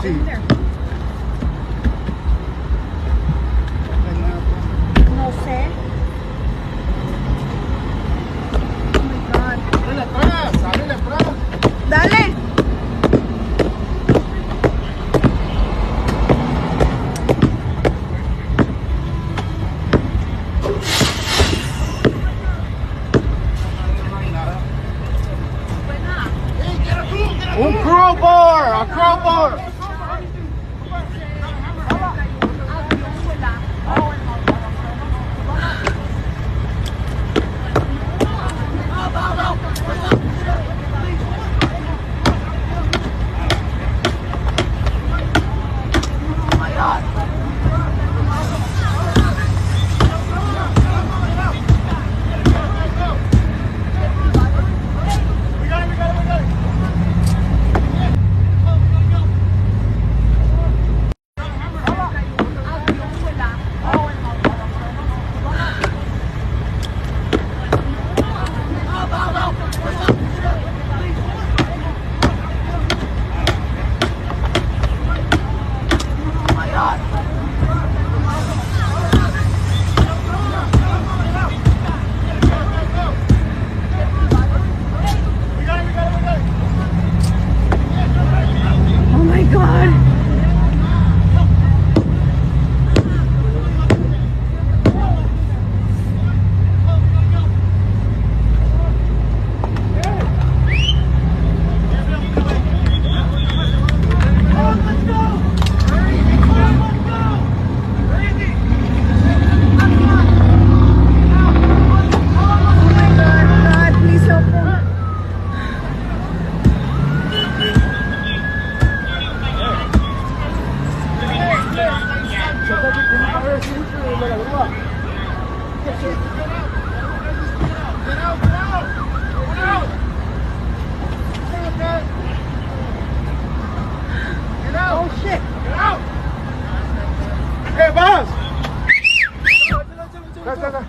Sí. No sé. Oh my God. ¡Ábrele atrás! ¡Ábrele atrás! Dale. ¡Un crowbar! ¡A crowbar! Oh my God. Oh shit. ¿Qué vas? Acá.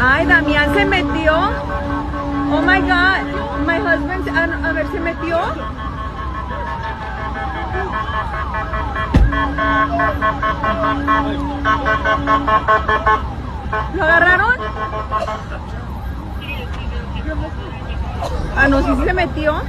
Ay, Damián se metió. Oh my God. My husband, a ver, se metió. ¿Lo agarraron? Ah, no, sí se metió.